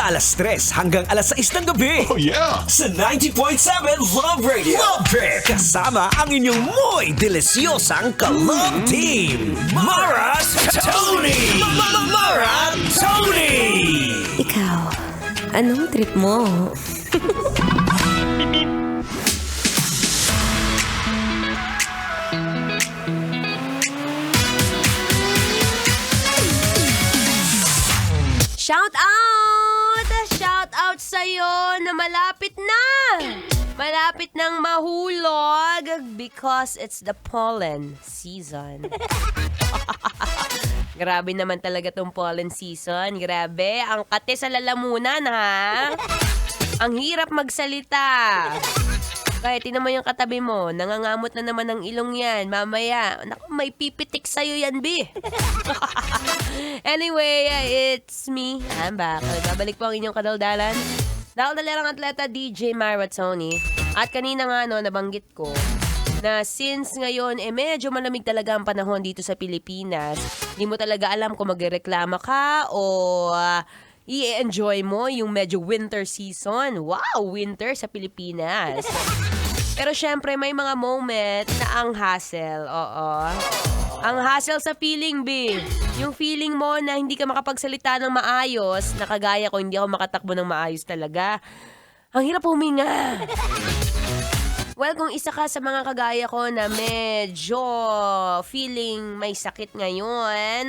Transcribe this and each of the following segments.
Mula alas 3 hanggang alas 6 ng gabi. Oh yeah! Sa 90.7 Love Radio. Love Trip! Kasama ang inyong muy delisyosang ka-love team. Mara's Tony! Mara Tony! Ikaw, anong trip mo? Shout out! Shout out sa'yo na malapit na! Malapit nang mahulog because it's the pollen season. Grabe naman talaga tong pollen season. Grabe, ang kate sa lalamunan ha. Ang hirap magsalita. Kaya tinan mo yung katabi mo, nangangamot na naman ng ilong yan. Mamaya, naku, may pipitik sa'yo yan, B. Anyway, it's me. I'm back. Babalik po ang inyong kadaldalan. Daldalerang atleta DJ Myra Tony. At kanina nga nabanggit ko na since ngayon, medyo malamig talaga ang panahon dito sa Pilipinas. Hindi mo talaga alam kung magreklama ka o i-enjoy mo yung medyo winter season. Wow, winter sa Pilipinas. Pero syempre, may mga moment na ang hassle. Oo. Ang hassle sa feeling, B. Yung feeling mo na hindi ka makapagsalita ng maayos, na kagaya ko, hindi ako makatakbo ng maayos talaga. Ang hirap huminga. Well, kung isa ka sa mga kagaya ko na medyo feeling may sakit ngayon,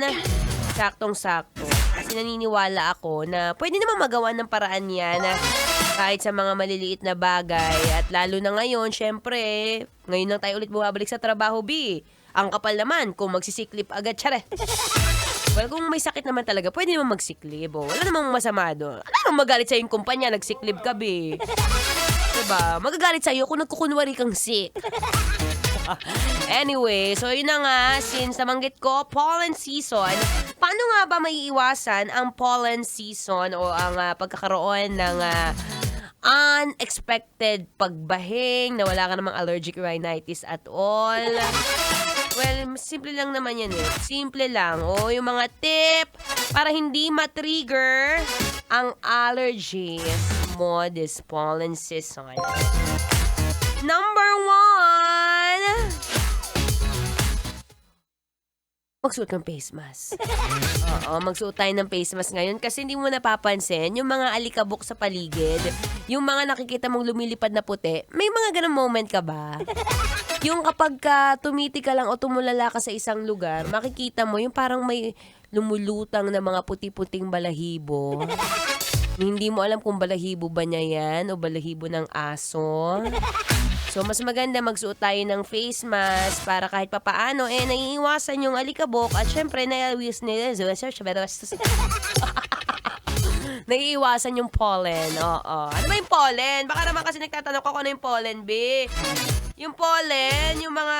saktong-sakto. Kasi naniniwala ako na pwede naman magawa ng paraan yan kahit sa mga maliliit na bagay. At lalo na ngayon, syempre, ngayon lang tayo ulit bumabalik sa trabaho, B. Ang kapal naman kung magsisiklip agad, tsare. Well, kung may sakit naman talaga, pwede naman magsiklib. Oh. Wala namang masama doon. Wala namang magalit sa yung kumpanya, nagsiklib ka, B. Diba? Magagalit sa'yo kung nagkukunwari kang sick. Anyway, so yun na nga, since namanggit ko, pollen season. Paano nga ba maiiwasan ang pollen season o ang pagkakaroon ng unexpected pagbahing na wala ka namang allergic rhinitis at all? Well, simple lang naman yan eh. Simple lang. O, yung mga tip para hindi ma-trigger ang allergies mo this pollen season. Number 1, magsuot ng face mask. Oo, magsuot tayo ng face mask ngayon kasi hindi mo napapansin yung mga alikabok sa paligid, yung mga nakikita mong lumilipad na puti. May mga ganang moment ka ba? Yung kapag tumiti ka lang o tumulala ka sa isang lugar, makikita mo yung parang may lumulutang na mga puti-puting balahibo. Hindi mo alam kung balahibo ba niya yan o balahibo ng aso. So, mas maganda magsuot tayo ng face mask para kahit papaano, naiiwasan yung alikabok at syempre, naiiwasan yung pollen. Oo. Ano ba yung pollen? Baka naman kasi nagtatanong ko kung ano yung pollen, B. Yung pollen, yung mga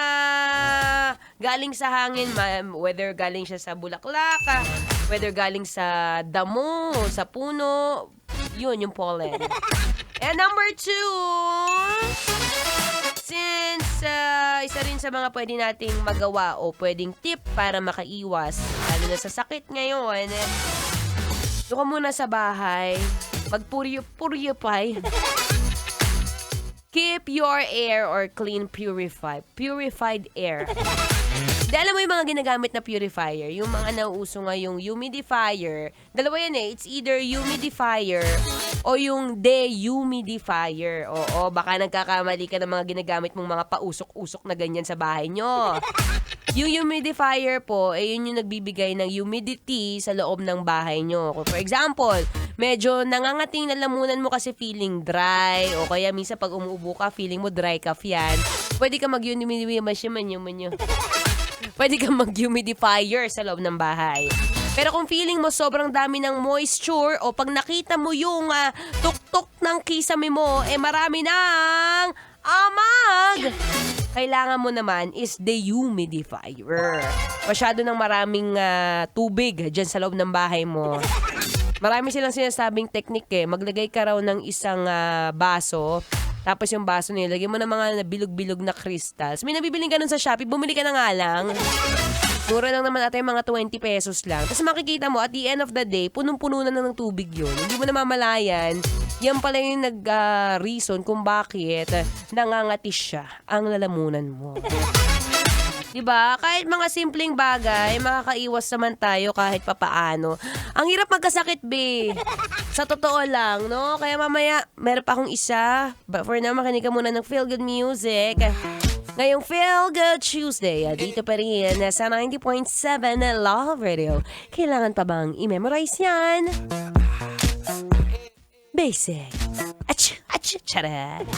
galing sa hangin, whether galing siya sa bulaklak, whether galing sa damo, sa puno, yun yung pollen. And number 2, since isa rin sa mga pwede nating magawa o pwedeng tip para makaiwas, lalo na sa sakit ngayon, doon ka muna sa bahay, mag-purify. Keep your air or clean purified air. Dahil alam mo yung mga ginagamit na purifier, yung mga nauuso nga yung humidifier, dalawa yan eh, it's either humidifier o yung dehumidifier. Oo, baka nagkakamali ka ng mga ginagamit mong mga pausok-usok na ganyan sa bahay nyo. Yung humidifier po, yun yung nagbibigay ng humidity sa loob ng bahay nyo. For example, medyo nangangating na lamunan mo kasi feeling dry, o kaya minsan pag umuubo ka, feeling mo dry cough yan. Pwede ka mag-humidifier sa loob ng bahay. Pero kung feeling mo sobrang dami ng moisture o pag nakita mo yung tuktok ng kisame mo, marami ng amag, kailangan mo naman is dehumidifier. Masyado ng maraming tubig dyan sa loob ng bahay mo. Marami silang sinasabing technique Maglagay ka raw ng isang baso, tapos yung baso nilagay mo ng mga bilog-bilog na crystals. May nabibiling ganun sa Shopee, bumili ka na nga lang. Mura lang naman ata yung mga 20 pesos lang. Tapos makikita mo, at the end of the day, punong-puno na ng tubig yun. Hindi mo na mamalayan, yan pala yung reason kung bakit nangangati siya ang lalamunan mo. Diba? Kahit mga simpleng bagay, makakaiwas naman tayo kahit papaano. Ang hirap magkasakit, be. Sa totoo lang, no? Kaya mamaya, meron pa akong isa. But for now, makinig ka muna ng Feel Good Music. Ngayong Feel Good Tuesday, dito pa rin sa 90.7 Love Radio. Kailangan pa bang i-memorize yan? Basic. Charat.